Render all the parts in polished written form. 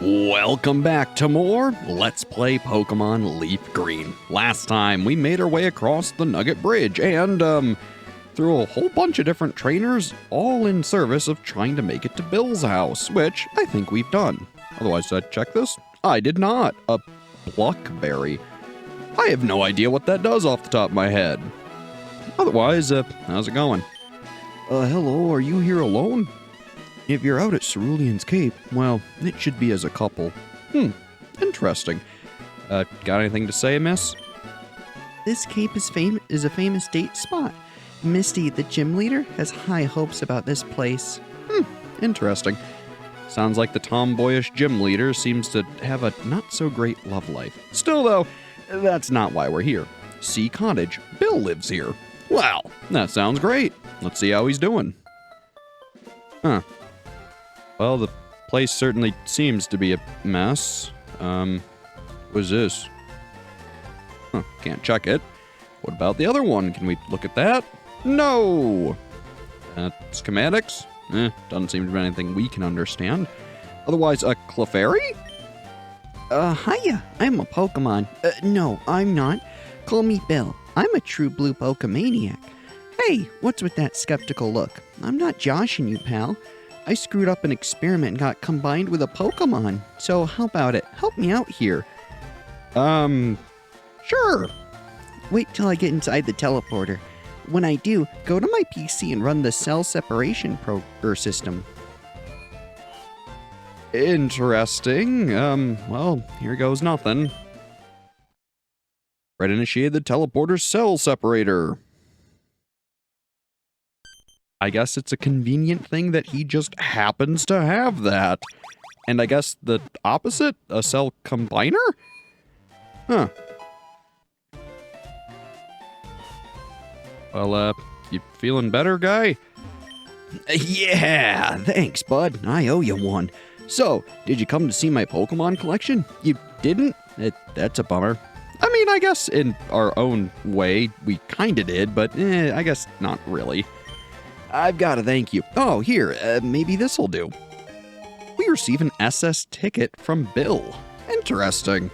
Welcome back to more Let's Play Pokemon LeafGreen. Last time, we made our way across the Nugget Bridge and, through a whole bunch of different trainers, all in service of trying to make it to Bill's house, which I think we've done. Otherwise, check this. I did not. A Pluckberry. I have no idea what that does off the top of my head. Otherwise, how's it going? Hello, are you here alone? If you're out at Cerulean Cape, well, it should be as a couple. Interesting. Got anything to say, miss? This cape is a famous date spot. Misty, the gym leader, has high hopes about this place. Interesting. Sounds like the tomboyish gym leader seems to have a not-so-great love life. Still, though, that's not why we're here. Sea Cottage. Bill lives here. Wow, that sounds great. Let's see how he's doing. Huh. Well, the place certainly seems to be a mess. What's this? Huh, can't check it. What about the other one? Can we look at that? No! Schematics? Doesn't seem to be anything we can understand. Otherwise, a Clefairy? Hiya, I'm a Pokemon. No, I'm not. Call me Bill. I'm a true blue Pokemaniac. Hey, what's with that skeptical look? I'm not joshing you, pal. I screwed up an experiment and got combined with a Pokemon. So how about it? Help me out here. Sure. Wait till I get inside the teleporter. When I do, go to my PC and run the cell separation system. Interesting. Well, here goes nothing. Red initiated the teleporter cell separator. I guess it's a convenient thing that he just happens to have that. And I guess the opposite? A cell combiner? Huh. Well, you feeling better, guy? Yeah, thanks, bud. I owe you one. So, did you come to see my Pokemon collection? You didn't? That's a bummer. I mean, I guess in our own way, we kinda did, but I guess not really. I've got to thank you. Oh, here, maybe this'll do. We receive an SS ticket from Bill. Interesting.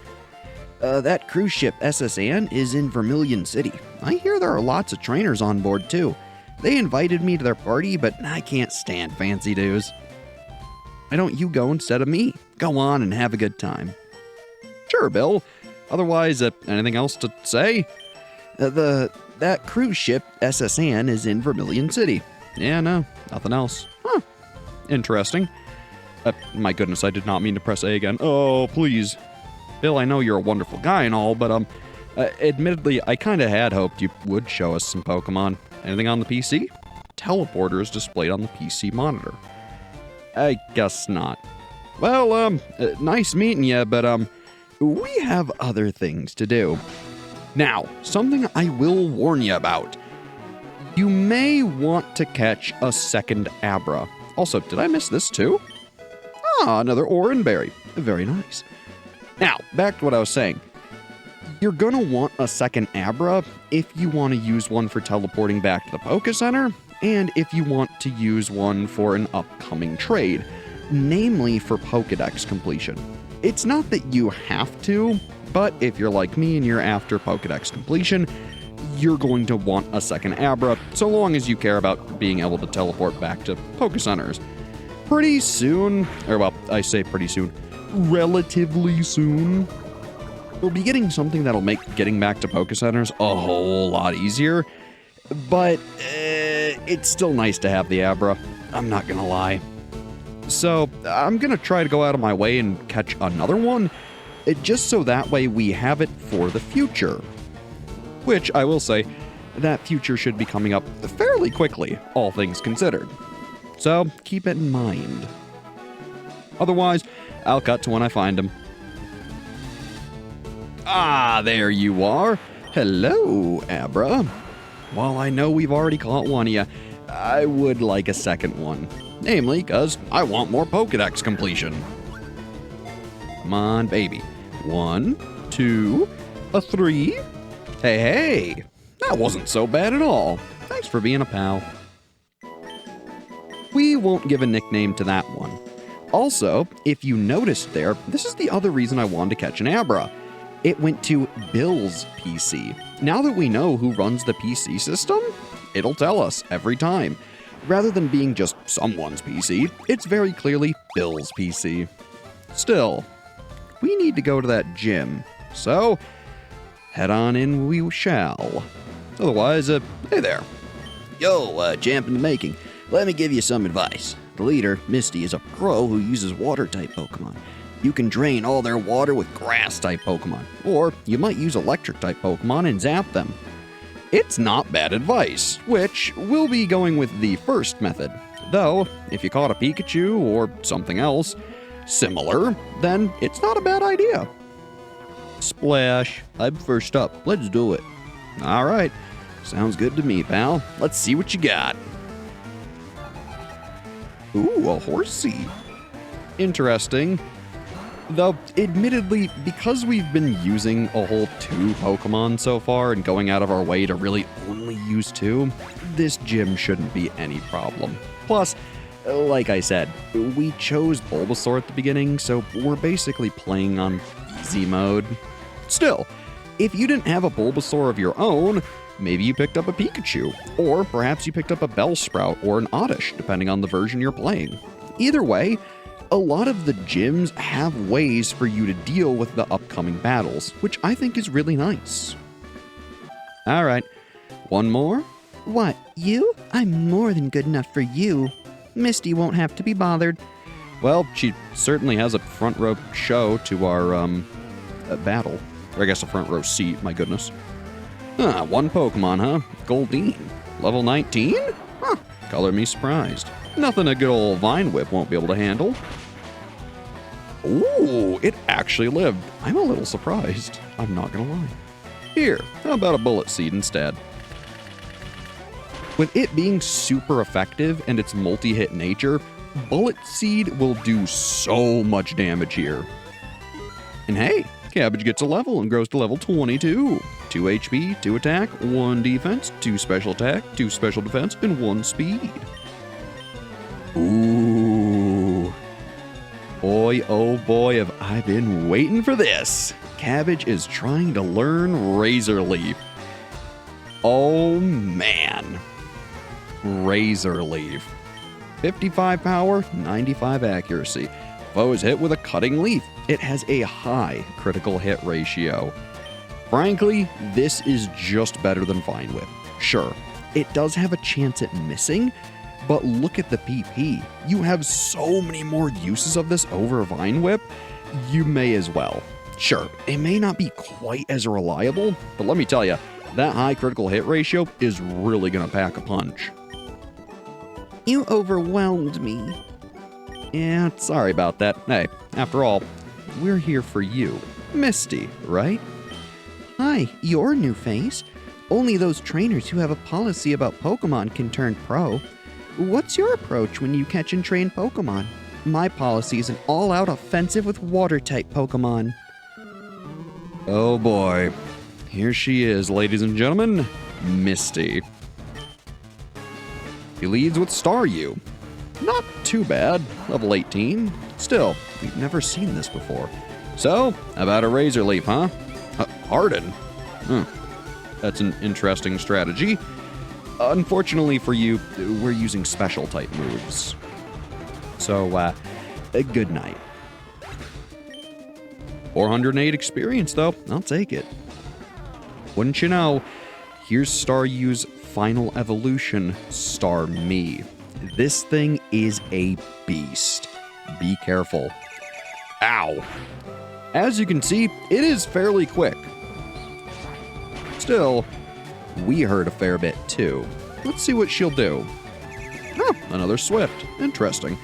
That cruise ship SS Anne is in Vermilion City. I hear there are lots of trainers on board, too. They invited me to their party, but I can't stand fancy dues. Why don't you go instead of me? Go on and have a good time. Sure, Bill. Otherwise, anything else to say? That cruise ship SS Anne is in Vermilion City. Yeah, no, nothing else. Huh. Interesting. My goodness, I did not mean to press A again. Oh, please. Bill, I know you're a wonderful guy and all, but, admittedly, I kinda had hoped you would show us some Pokemon. Anything on the PC? Teleporter is displayed on the PC monitor. I guess not. Well, nice meeting you, but, we have other things to do. Now, something I will warn you about. You may want to catch a second Abra. Also, did I miss this too? Ah, another Oranberry. Very nice. Now, back to what I was saying. You're gonna want a second Abra if you want to use one for teleporting back to the Poké Center, and if you want to use one for an upcoming trade, namely for Pokédex completion. It's not that you have to, but if you're like me and you're after Pokédex completion, you're going to want a second Abra, so long as you care about being able to teleport back to Poké Centers. Pretty soon, or well, I say pretty soon, relatively soon, we'll be getting something that'll make getting back to Poké Centers a whole lot easier, but it's still nice to have the Abra, I'm not gonna lie. So, I'm gonna try to go out of my way and catch another one, just so that way we have it for the future. Which, I will say, that future should be coming up fairly quickly, all things considered. So, keep it in mind. Otherwise, I'll cut to when I find him. Ah, there you are. Hello, Abra. While I know we've already caught one of you, I would like a second one. Namely, because I want more Pokédex completion. Come on, baby. 1, 2, 3. Hey, that wasn't so bad at all. Thanks for being a pal. We won't give a nickname to that one. Also, if you noticed there, this is the other reason I wanted to catch an Abra. It went to Bill's PC. Now that we know who runs the PC system, it'll tell us every time. Rather than being just someone's PC, it's very clearly Bill's PC. Still, we need to go to that gym. So, head on in we shall. Otherwise, hey there. Yo, champ in the making. Let me give you some advice. The leader, Misty, is a pro who uses water-type Pokémon. You can drain all their water with grass-type Pokémon, or you might use electric-type Pokémon and zap them. It's not bad advice, which we'll be going with the first method. Though, if you caught a Pikachu or something else similar, then it's not a bad idea. Splash. I'm first up. Let's do it. All right. Sounds good to me, pal. Let's see what you got. Ooh, a Horsey. Interesting. Though, admittedly, because we've been using a whole 2 Pokemon so far and going out of our way to really only use 2, this gym shouldn't be any problem. Plus, like I said, we chose Bulbasaur at the beginning, so we're basically playing on easy mode. Still, if you didn't have a Bulbasaur of your own, maybe you picked up a Pikachu, or perhaps you picked up a Bellsprout or an Oddish, depending on the version you're playing. Either way, a lot of the gyms have ways for you to deal with the upcoming battles, which I think is really nice. Alright, one more? What, you? I'm more than good enough for you. Misty won't have to be bothered. Well, she certainly has a front row show to our, battle. Or I guess a front row seat, my goodness. One Pokemon, huh? Goldeen. Level 19? Huh, color me surprised. Nothing a good old Vine Whip won't be able to handle. Ooh, it actually lived. I'm a little surprised. I'm not gonna lie. Here, how about a Bullet Seed instead? With it being super effective and its multi-hit nature, Bullet Seed will do so much damage here. And hey, Cabbage gets a level and grows to level 22. 2 HP, 2 attack, 1 defense, 2 special attack, 2 special defense, and 1 speed. Ooh. Boy, oh boy, have I been waiting for this. Cabbage is trying to learn Razor Leaf. Oh man. Razor Leaf. 55 power, 95 accuracy. Foe is hit with a Cutting Leaf. It has a high critical hit ratio. Frankly, this is just better than Vine Whip. Sure, it does have a chance at missing, but look at the PP. You have so many more uses of this over Vine Whip, you may as well. Sure, it may not be quite as reliable, but let me tell you, that high critical hit ratio is really gonna pack a punch. You overwhelmed me. Yeah, sorry about that. Hey, after all, we're here for you. Misty, right? Hi, your new face. Only those trainers who have a policy about Pokemon can turn pro. What's your approach when you catch and train Pokemon? My policy is an all-out offensive with water-type Pokemon. Oh boy. Here she is, ladies and gentlemen. Misty. He leads with Staryu. Not too bad. Level 18. Still, we've never seen this before. So, how about a Razor Leaf, huh? Harden? That's an interesting strategy. Unfortunately for you, we're using special type moves. So, good night. 408 experience, though. I'll take it. Wouldn't you know, here's Staryu's final evolution, Starmie. This thing is a beast. Be careful. Ow. As you can see, it is fairly quick. Still, we heard a fair bit too. Let's see what she'll do. Oh, another Swift. Interesting.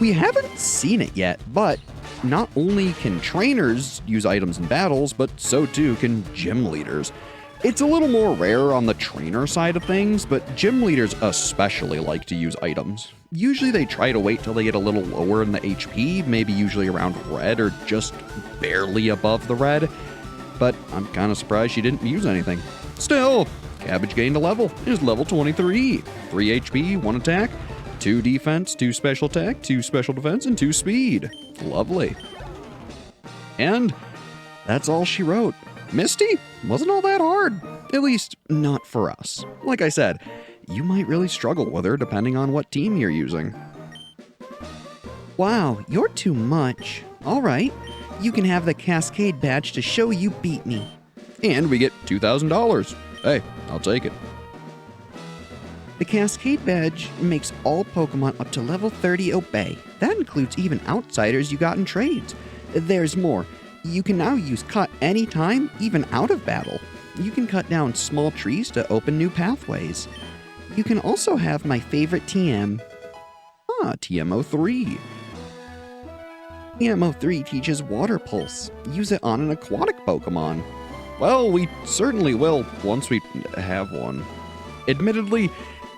We haven't seen it yet, but not only can trainers use items in battles, but so too can gym leaders. It's a little more rare on the trainer side of things, but gym leaders especially like to use items. Usually they try to wait till they get a little lower in the HP, maybe usually around red or just barely above the red. But I'm kind of surprised she didn't use anything. Still, Cabbage gained a level. It is level 23. 3 HP, 1 attack, 2 defense, 2 special attack, 2 special defense, and 2 speed. Lovely. And that's all she wrote. Misty wasn't all that hard. At least, not for us. Like I said, you might really struggle with her depending on what team you're using. Wow, you're too much. All right, you can have the Cascade badge to show you beat me. And we get $2,000. Hey, I'll take it. The Cascade badge makes all Pokemon up to level 30 obey. That includes even outsiders you got in trades. There's more. You can now use Cut anytime, even out of battle. You can cut down small trees to open new pathways. You can also have my favorite TM. TM03. TM03 teaches Water Pulse. Use it on an aquatic Pokemon. Well, we certainly will once we have one. Admittedly,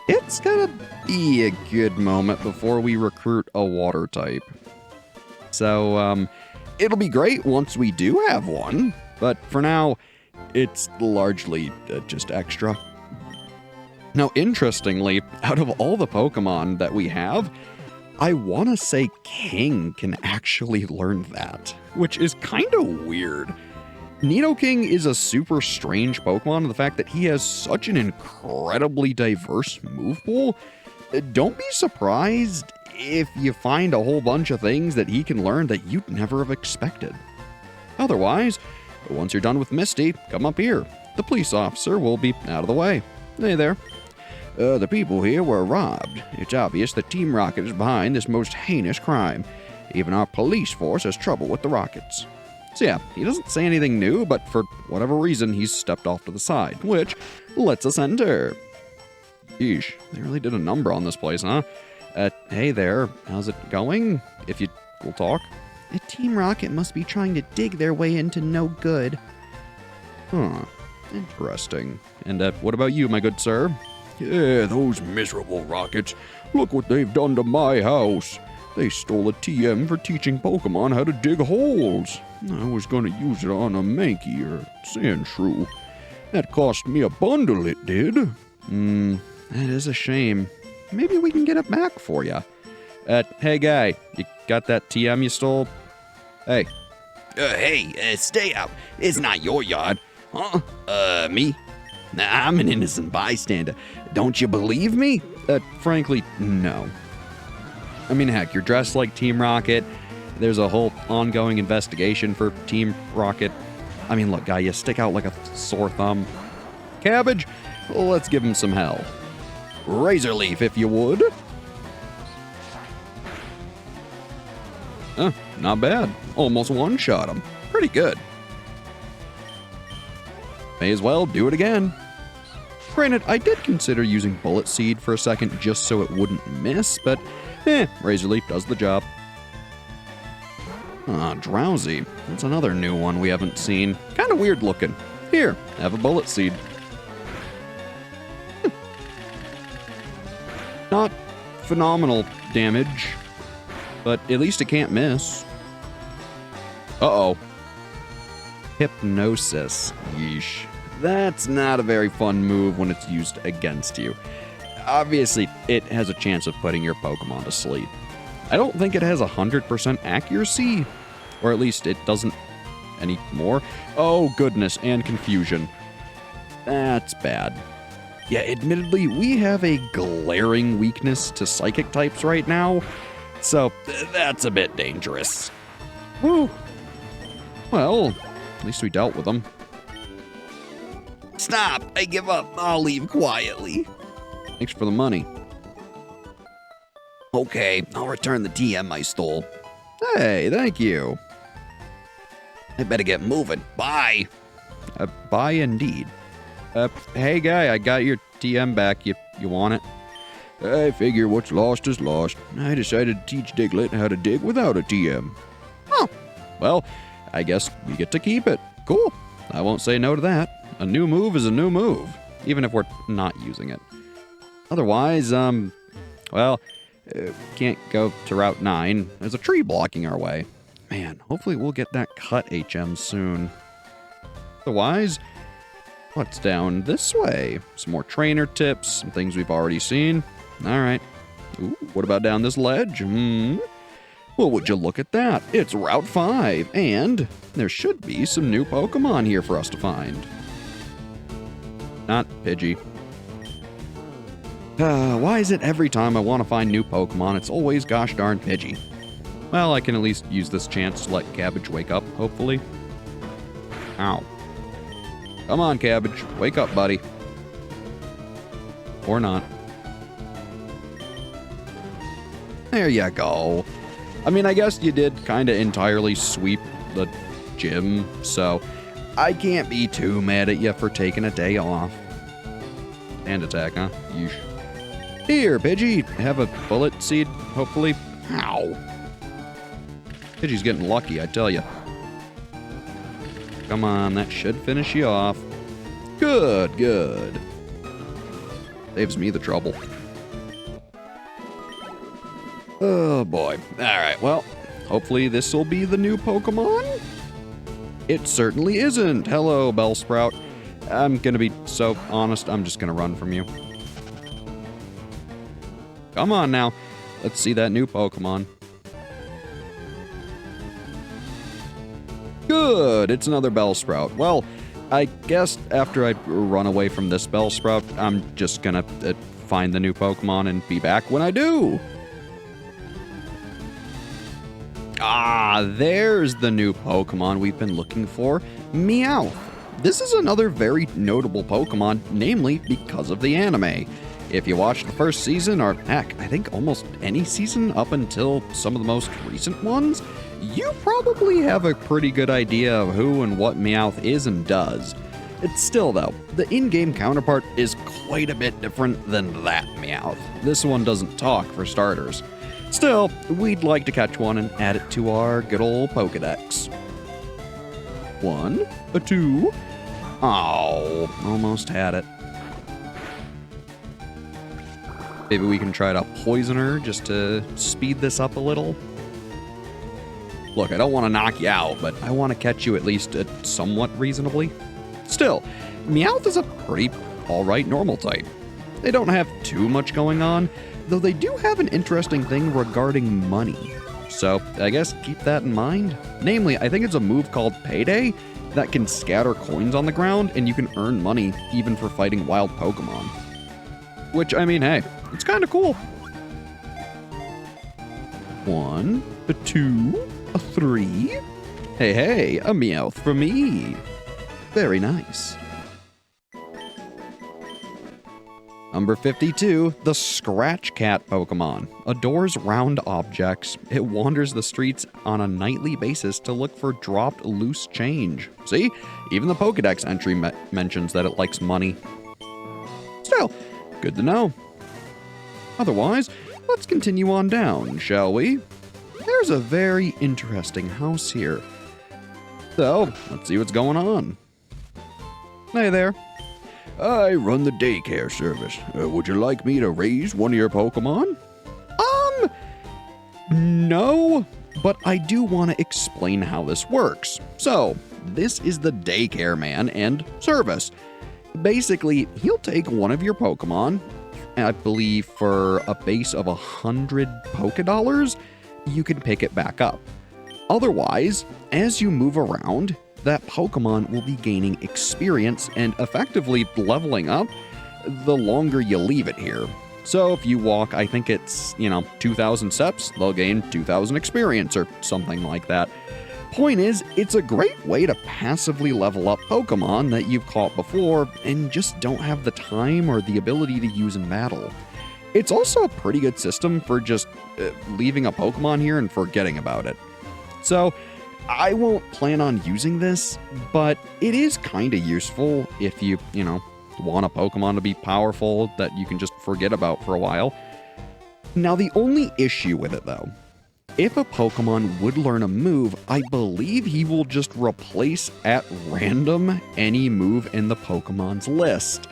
it's gonna be a good moment before we recruit a water type. So, it'll be great once we do have one, but for now, it's largely just extra. Now, interestingly, out of all the Pokemon that we have, I want to say King can actually learn that, which is kind of weird. Nidoking is a super strange Pokemon in the fact that he has such an incredibly diverse move pool. Don't be surprised if you find a whole bunch of things that he can learn that you'd never have expected. Otherwise, once you're done with Misty, come up here. The police officer will be out of the way. Hey there. The people here were robbed. It's obvious that Team Rocket is behind this most heinous crime. Even our police force has trouble with the Rockets. So yeah, he doesn't say anything new, but for whatever reason, he's stepped off to the side, which lets us enter. Yeesh, they really did a number on this place, huh? Hey there, how's it going? If you will talk. Team Rocket must be trying to dig their way into no good. Huh, interesting. And what about you, my good sir? Yeah, those miserable Rockets. Look what they've done to my house. They stole a TM for teaching Pokemon how to dig holes. I was going to use it on a Mankey or Sandshrew. That cost me a bundle, it did. That is a shame. Maybe we can get it back for you. Hey guy, you got that TM you stole? Hey. Hey, stay out. It's not your yard. Huh? Me? Nah, I'm an innocent bystander. Don't you believe me? Frankly, no. I mean, heck, you're dressed like Team Rocket. There's a whole ongoing investigation for Team Rocket. I mean, look, guy, you stick out like a sore thumb. Cabbage, let's give him some hell. Razor Leaf, if you would. Not bad. Almost one-shot him. Pretty good. May as well do it again. Granted, I did consider using Bullet Seed for a second just so it wouldn't miss, but Razor Leaf does the job. Drowsy. That's another new one we haven't seen. Kind of weird looking. Here, have a Bullet Seed. Not phenomenal damage, but at least it can't miss. Uh-oh. Hypnosis. Yeesh. That's not a very fun move when it's used against you. Obviously, it has a chance of putting your Pokemon to sleep. I don't think it has 100% accuracy, or at least it doesn't anymore. Oh, goodness, and confusion. That's bad. Yeah, admittedly, we have a glaring weakness to Psychic types right now, so that's a bit dangerous. Whew. Well, at least we dealt with them. Stop! I give up. I'll leave quietly. Thanks for the money. Okay, I'll return the TM I stole. Hey, thank you. I better get moving. Bye. Bye indeed. Hey guy, I got your TM back. You want it? I figure what's lost is lost. I decided to teach Diglett how to dig without a TM. Oh, well, I guess we get to keep it. Cool. I won't say no to that. A new move is a new move, even if we're not using it. Otherwise, can't go to Route 9. There's a tree blocking our way. Man, hopefully we'll get that cut HM soon. Otherwise, what's down this way? Some more trainer tips, some things we've already seen. All right, Ooh, what about down this ledge? Well, would you look at that? It's Route 5, and there should be some new Pokemon here for us to find. Not Pidgey. Why is it every time I want to find new Pokemon, it's always gosh darn Pidgey? Well, I can at least use this chance to let Cabbage wake up, hopefully. Ow. Come on, Cabbage. Wake up, buddy. Or not. There you go. I mean, I guess you did kind of entirely sweep the gym, so I can't be too mad at you for taking a day off. And attack, huh? Yeesh. Here, Pidgey. Have a bullet seed, hopefully. Ow. Pidgey's getting lucky, I tell you. Come on, that should finish you off. Good, good. Saves me the trouble. Oh boy. Alright, well, hopefully this will be the new Pokemon? It certainly isn't. Hello, Bellsprout. I'm gonna be so honest, I'm just gonna run from you. Come on now. Let's see that new Pokemon. Good, it's another Bellsprout. Well, I guess after I run away from this Bellsprout, I'm just gonna find the new Pokemon and be back when I do. Ah, there's the new Pokemon we've been looking for, Meowth. This is another very notable Pokemon, namely because of the anime. If you watched the first season, or heck, I think almost any season up until some of the most recent ones, you probably have a pretty good idea of who and what Meowth is and does. It's still, though, the in-game counterpart is quite a bit different than that Meowth. This one doesn't talk, for starters. Still, we'd like to catch one and add it to our good old Pokedex. 1, 2. Oh, almost had it. Maybe we can try to poison her just to speed this up a little. Look, I don't want to knock you out, but I want to catch you at least somewhat reasonably. Still, Meowth is a pretty alright normal type. They don't have too much going on, though they do have an interesting thing regarding money. So, I guess keep that in mind. Namely, I think it's a move called Payday that can scatter coins on the ground, and you can earn money even for fighting wild Pokemon. Which, I mean, hey, it's kind of cool. 1, 2, 3. Hey, a Meowth for me. Very nice. Number 52, the Scratch Cat Pokemon. Adores round objects. It wanders the streets on a nightly basis to look for dropped loose change. See? Even the Pokedex entry mentions that it likes money. Still, good to know. Otherwise, let's continue on down, shall we? There's a very interesting house here. So, let's see what's going on. Hey there. I run the daycare service. Would you like me to raise one of your Pokemon? No, but I do want to explain how this works. So, this is the daycare man and service. Basically, he'll take one of your Pokemon, I believe for a base of 100 Pokédollars, you can pick it back up. Otherwise, as you move around, that Pokemon will be gaining experience and effectively leveling up the longer you leave it here. So if you walk, I think it's, 2,000 steps, they'll gain 2,000 experience or something like that. Point is, it's a great way to passively level up Pokemon that you've caught before and just don't have the time or the ability to use in battle. It's also a pretty good system for just leaving a Pokemon here and forgetting about it. So, I won't plan on using this, but it is kind of useful if you, want a Pokemon to be powerful that you can just forget about for a while. Now, the only issue with it, though, if a Pokemon would learn a move, I believe he will just replace at random any move in the Pokemon's list.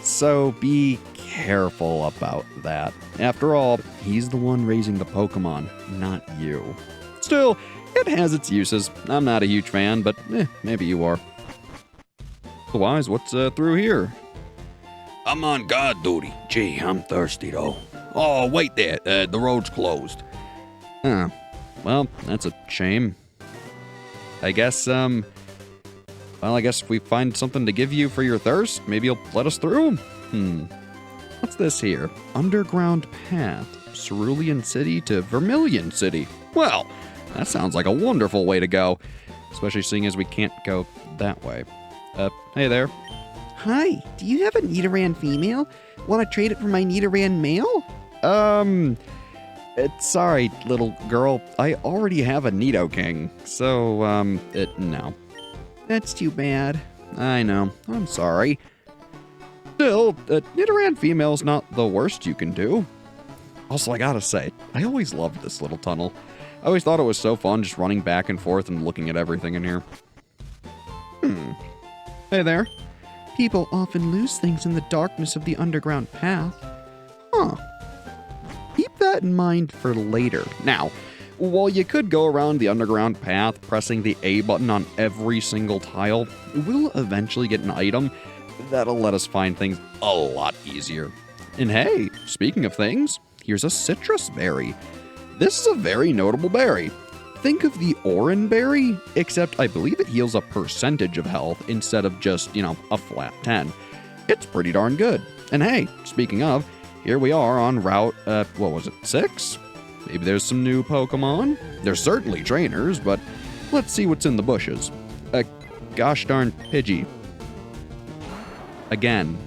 So be careful about that. After all, he's the one raising the Pokemon, not you. Still, it has its uses. I'm not a huge fan, but maybe you are. Otherwise, what's through here? I'm on guard duty. Gee, I'm thirsty though. Oh, wait there. The road's closed. Huh. Well, that's a shame. I guess, well, I guess if we find something to give you for your thirst, maybe you'll let us through? What's this here? Underground path. Cerulean City to Vermilion City. Well, that sounds like a wonderful way to go. Especially seeing as we can't go that way. Hey there. Hi, do you have a Nidoran female? Want to trade it for my Nidoran male? Sorry, little girl. I already have a Nidoking, so, no. That's too bad. I know. I'm sorry. Still, Nidoran female's not the worst you can do. Also, I gotta say, I always loved this little tunnel. I always thought it was so fun just running back and forth and looking at everything in here. Hey there. People often lose things in the darkness of the underground path. Huh. Keep that in mind for later. Now, while you could go around the underground path pressing the A button on every single tile, we'll eventually get an item that'll let us find things a lot easier. And hey, speaking of things, here's a citrus berry. This is a very notable berry. Think of the Oran berry, except I believe it heals a percentage of health instead of just, a flat 10. It's pretty darn good. And hey, speaking of, here we are on route, 6? Maybe there's some new Pokémon? There's certainly trainers, but let's see what's in the bushes. Gosh darn Pidgey. Again.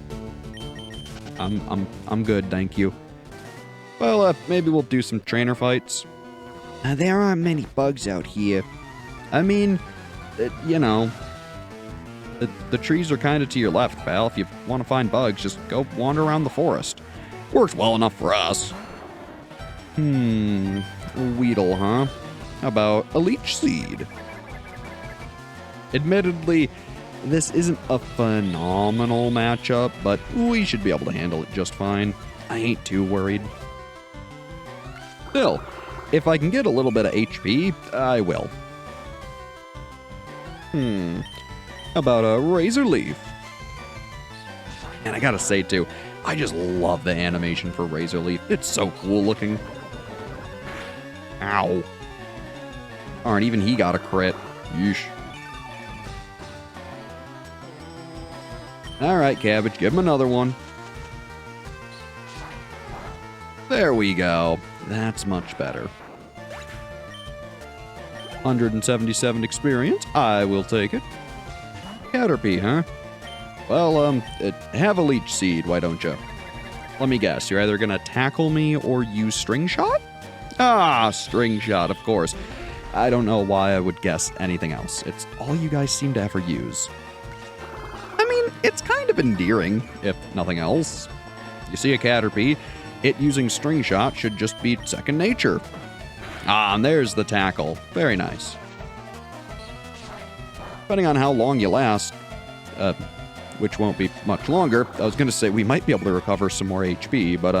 I'm good, thank you. Well, maybe we'll do some trainer fights. There aren't many bugs out here. I mean, the trees are kind of to your left, pal. If you want to find bugs, just go wander around the forest. Works well enough for us. Weedle, huh? How about a leech seed? Admittedly, this isn't a phenomenal matchup, but we should be able to handle it just fine. I ain't too worried. Still, if I can get a little bit of HP, I will. How about a Razor Leaf? And I gotta say too, I just love the animation for Razor Leaf. It's so cool looking. Ow. Darn, even he got a crit. Yeesh. Alright, Cabbage, give him another one. There we go. That's much better. 177 experience. I will take it. Caterpie, huh? Well, have a leech seed, why don't you? Let me guess, you're either gonna tackle me or use string shot? Ah, string shot, of course. I don't know why I would guess anything else. It's all you guys seem to ever use. I mean, it's kind of endearing, if nothing else. You see a Caterpie, it using string shot should just be second nature. Ah, and there's the tackle. Very nice. Depending on how long you last, which won't be much longer, I was going to say we might be able to recover some more HP, but,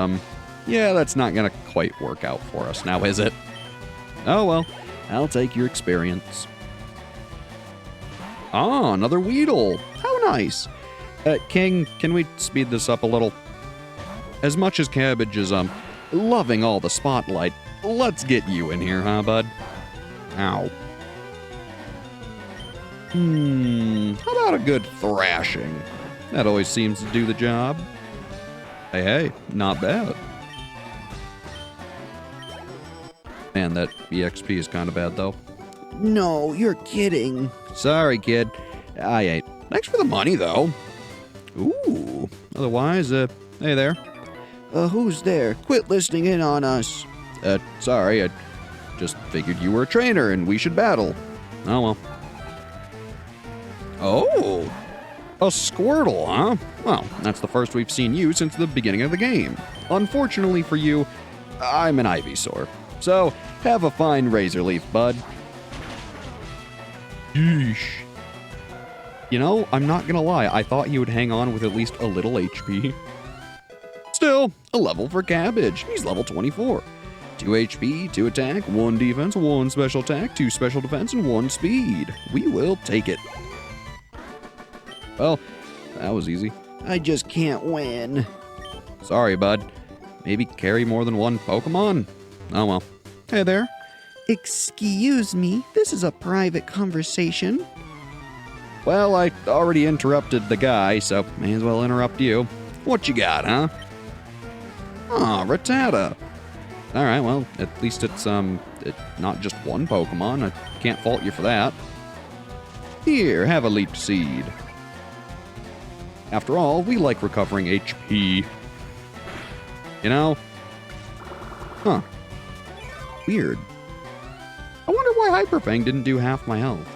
yeah, that's not going to quite work out for us now, is it? Oh, well, I'll take your experience. Ah, another Weedle. How nice. King, can we speed this up a little? As much as Cabbage is, loving all the spotlight, let's get you in here, huh, bud? Ow. How about a good thrashing? That always seems to do the job. Hey, not bad. Man, that EXP is kind of bad, though. No, you're kidding. Sorry, kid. I ain't. Thanks for the money, though. Ooh. Otherwise, hey there. Who's there? Quit listening in on us. Sorry, I just figured you were a trainer and we should battle. Oh, well. Oh, a Squirtle, huh? Well, that's the first we've seen you since the beginning of the game. Unfortunately for you, I'm an Ivysaur. So, have a fine Razor Leaf, bud. Yeesh. You know, I'm not gonna lie, I thought he would hang on with at least a little HP. Still, a level for Cabbage. He's level 24. 2 HP, 2 attack, 1 defense, 1 special attack, 2 special defense, and 1 speed. We will take it. Well, that was easy. I just can't win. Sorry, bud. maybe carry more than one Pokemon? Oh well. Hey there. Excuse me, this is a private conversation. Well, I already interrupted the guy, so may as well interrupt you. What you got, huh? Ah, Rattata. Alright, well, at least it's not just one Pokemon. I can't fault you for that. Here, have a Leaf Seed. After all, we like recovering HP. You know? Huh. Weird. I wonder why Hyper Fang didn't do half my health.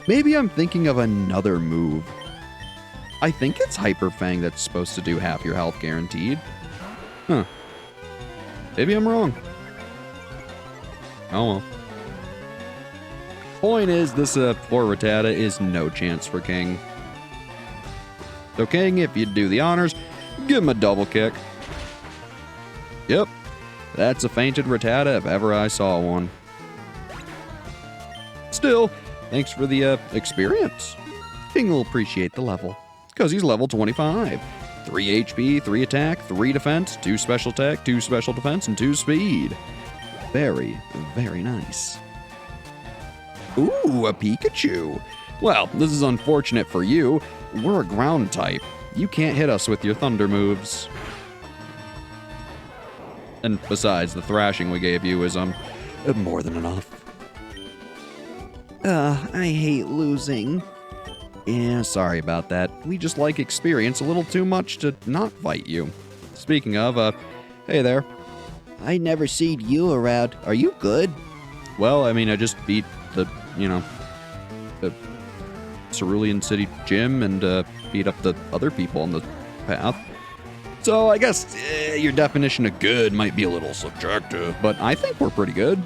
Maybe I'm thinking of another move. I think it's Hyper Fang that's supposed to do half your health guaranteed. Huh. Maybe I'm wrong. Oh well. Point is, this poor Rattata is no chance for King. So King, if you'd do the honors, give him a double kick. Yep, that's a fainted Rattata if ever I saw one. Still, thanks for the experience. King will appreciate the level, because he's level 25. 3 HP, 3 attack, 3 defense, 2 special attack, 2 special defense, and 2 speed. Very, very nice. Ooh, a Pikachu. Well, this is unfortunate for you. We're a ground type. You can't hit us with your thunder moves. And besides, the thrashing we gave you is, more than enough. I hate losing. Yeah, sorry about that. We just like experience a little too much to not fight you. Speaking of, hey there. I never seed you around. Are you good? Well, I mean, I just beat the Cerulean City gym and beat up the other people on the path. So I guess your definition of good might be a little subjective, but I think we're pretty good.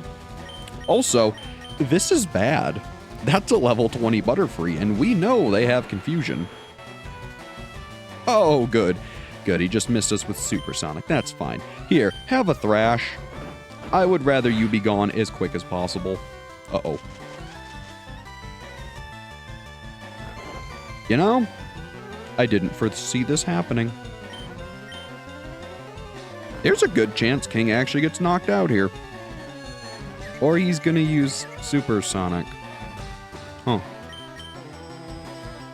Also, this is bad. That's a level 20 Butterfree, and we know they have confusion. Oh, good. Good, he just missed us with Supersonic. That's fine. Here, have a Thrash. I would rather you be gone as quick as possible. Uh-oh. You know, I didn't foresee this happening. There's a good chance King actually gets knocked out here. Or he's gonna use Supersonic. Huh.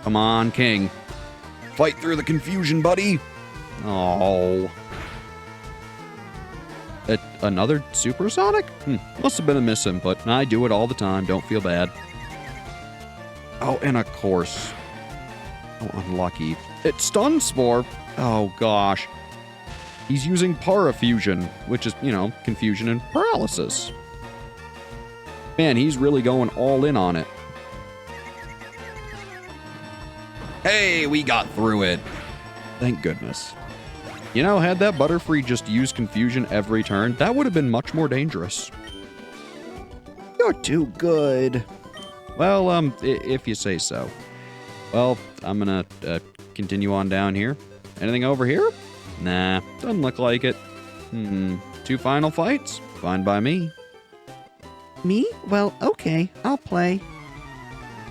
Come on, King. Fight through the confusion, buddy. Oh. Another Supersonic? Must have been a misinput. I do it all the time. Don't feel bad. Oh, and of course. Oh, unlucky. It's Stun Spore. Oh, gosh. He's using Parafusion, which is, confusion and paralysis. Man, he's really going all in on it. Hey, we got through it. Thank goodness. Had that Butterfree just used confusion every turn, that would have been much more dangerous. You're too good. Well, if you say so. Well, I'm gonna continue on down here. Anything over here? Nah, doesn't look like it. 2 final fights? Fine by me. Me? Well, okay, I'll play.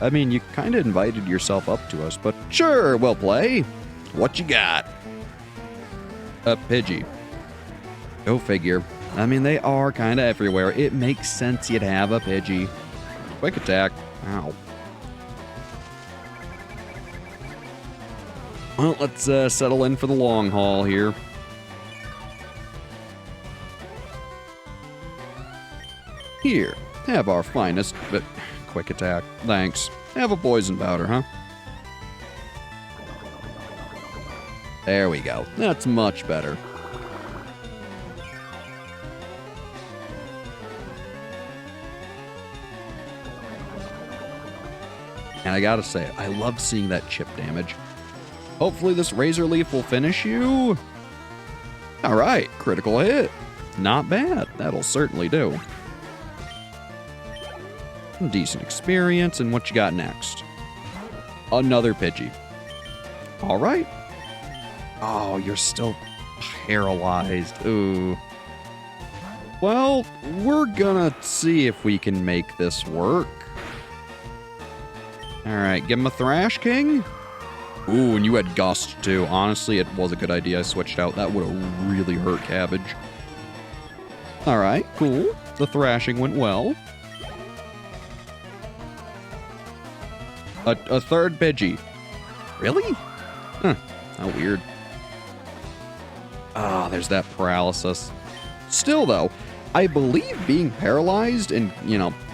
I mean, you kind of invited yourself up to us, but sure, we'll play. What you got? A Pidgey. Go figure. I mean, they are kind of everywhere. It makes sense you'd have a Pidgey. Quick attack. Ow. Well, let's settle in for the long haul here. Here, have our finest, but quick attack. Thanks. Have a poison powder, huh? There we go. That's much better. And I gotta say, I love seeing that chip damage. Hopefully this Razor Leaf will finish you. Alright, critical hit. Not bad. That'll certainly do. Some decent experience, and what you got next? Another Pidgey. Alright. Oh, you're still paralyzed. Ooh. Well, we're gonna see if we can make this work. Alright, give him a Thrash King. Ooh, and you had Gust, too. Honestly, it was a good idea I switched out. That would have really hurt Cabbage. All right, cool. The thrashing went well. A third Pidgey. Really? Huh. How weird. Ah, there's that paralysis. Still, though, I believe being paralyzed and,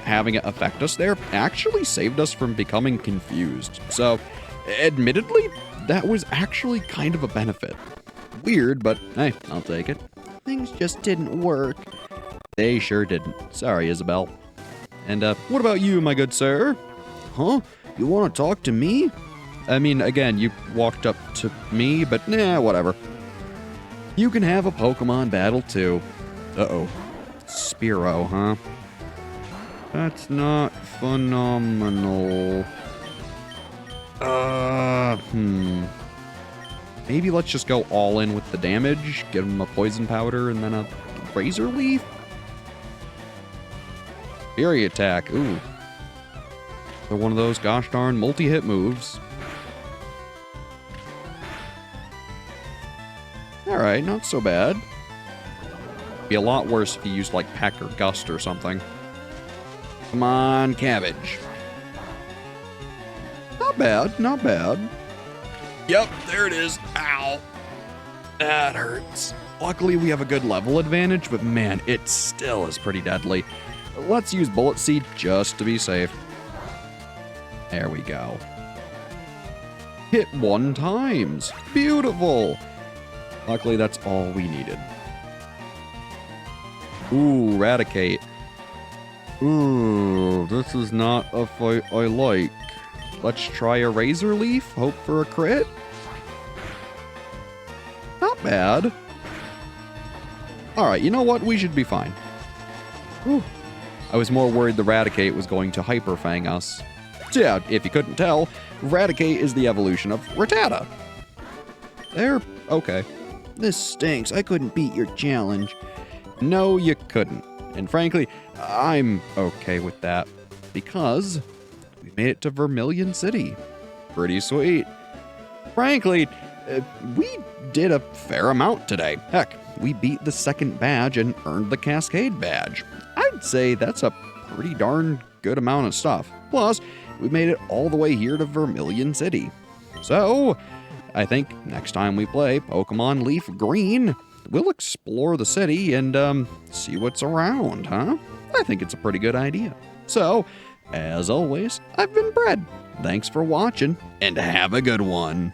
having it affect us there actually saved us from becoming confused. So, admittedly, that was actually kind of a benefit. Weird, but hey, I'll take it. Things just didn't work. They sure didn't. Sorry, Isabel. And, what about you, my good sir? Huh? You want to talk to me? I mean, again, you walked up to me, but nah, whatever. You can have a Pokemon battle, too. Uh-oh. Spearow, huh? That's not phenomenal. Maybe let's just go all in with the damage, give him a Poison Powder, and then a Razor Leaf? Fury Attack, ooh. So one of those gosh darn multi-hit moves. Alright, not so bad. Be a lot worse if you used like Peck or Gust or something. Come on, Cabbage. Not bad, not bad. Yep, there it is. Ow. That hurts. Luckily, we have a good level advantage, but man, it still is pretty deadly. Let's use Bullet Seed just to be safe. There we go. Hit 1 times. Beautiful. Luckily, that's all we needed. Ooh, Raticate. Ooh, this is not a fight I like. Let's try a Razor Leaf, hope for a crit. Not bad. Alright, you know what? We should be fine. Whew. I was more worried the Raticate was going to Hyper Fang us. So yeah, if you couldn't tell, Raticate is the evolution of Rattata. They're okay. This stinks. I couldn't beat your challenge. No, you couldn't. And frankly, I'm okay with that. Because we made it to Vermilion City. Pretty sweet. Frankly, we did a fair amount today. Heck, we beat the 2nd badge and earned the Cascade badge. I'd say that's a pretty darn good amount of stuff. Plus, we made it all the way here to Vermilion City. So, I think next time we play Pokemon LeafGreen, we'll explore the city and, see what's around, huh? I think it's a pretty good idea. So, as always, I've been Brad. Thanks for watching, and have a good one.